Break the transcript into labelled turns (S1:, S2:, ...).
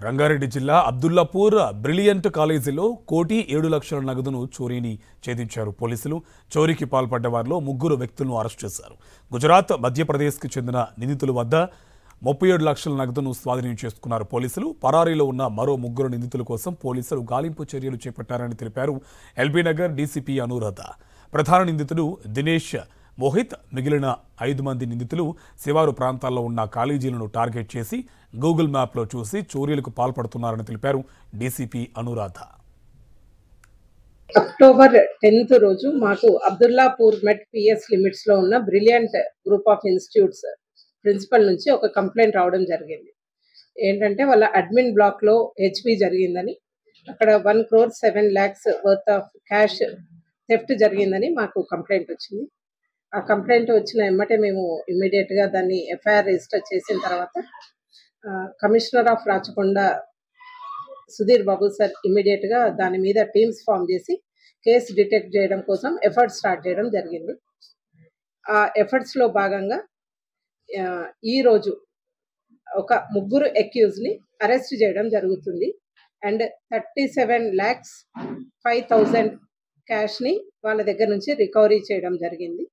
S1: రంగారెడ్డి జిల్లా అబ్దుల్లాపూర్ బ్రిలియంట్ కాలేజీలో 1,07,00,000 నగదును చోరీని ఛేదించారు పోలీసులు. చోరీకి పాల్పడ్డ వారిలో 3 వ్యక్తులను అరెస్ట్ చేశారు. గుజరాత్, మధ్యప్రదేశ్కి చెందిన నిందితుల వద్ద 37 లక్షల నగదును స్వాధీనం చేసుకున్నారు పోలీసులు. పరారీలో ఉన్న మరో 3 నిందితుల కోసం పోలీసులు గాలింపు చర్యలు చేపట్టారని తెలిపారు ఎల్బీ నగర్ డీసీపీ అనురాధ. ప్రధాన నిందితుడు దినేష్ మోహిత్, మిగిలిన 5 మంది నిందితులు శివారు ప్రాంతాల్లో ఉన్న కాలేజీలను టార్గెట్ చేసి గూగుల్ మ్యాప్లో చూసి చోరీలకు పాల్పడుతున్నారని తెలిపారు డీసీపీ అనురాధ.
S2: అక్టోబర్ 10th రోజు మాకు అబ్దుల్లాపూర్ మెట్ పిఎస్ లిమిట్స్ లో ఉన్న brilliant group of institutes principal నుంచి ఒక కంప్లైంట్ రావడం జరిగింది. ఏంటంటే వాళ్ళ అడ్మిన్ బ్లాక్ లో హెచ్పి జరిగిందని, అక్కడ 1,07,00,000 వర్త్ ఆఫ్ క్యాష్ థెఫ్ట్ జరిగిందని మాకు కంప్లైంట్ వచ్చింది. ఆ కంప్లైంట్ వచ్చిన వెంబటే మేము ఇమ్మీడియట్ గా దాన్ని ఎఫ్ఐఆర్ రిజిస్టర్ చేసిన తర్వాత commissioner of Rachakonda Sudheer Babu sir immediate గా దాని మీద టీమ్స్ ఫామ్ చేసి కేసు డిటెక్ట్ చేయడం కోసం ఎఫర్ట్స్ స్టార్ట్ చేయడం జరిగింది. ఆ ఎఫర్ట్స్ లో భాగంగా ఈ రోజు ఒక 3 అక్యూజ్ ని అరెస్ట్ చేయడం జరుగుతుంది. అండ్ 37,05,000 క్యాష్ ని వాళ్ళ దగ్గర నుంచి రికవరీ చేయడం జరిగింది.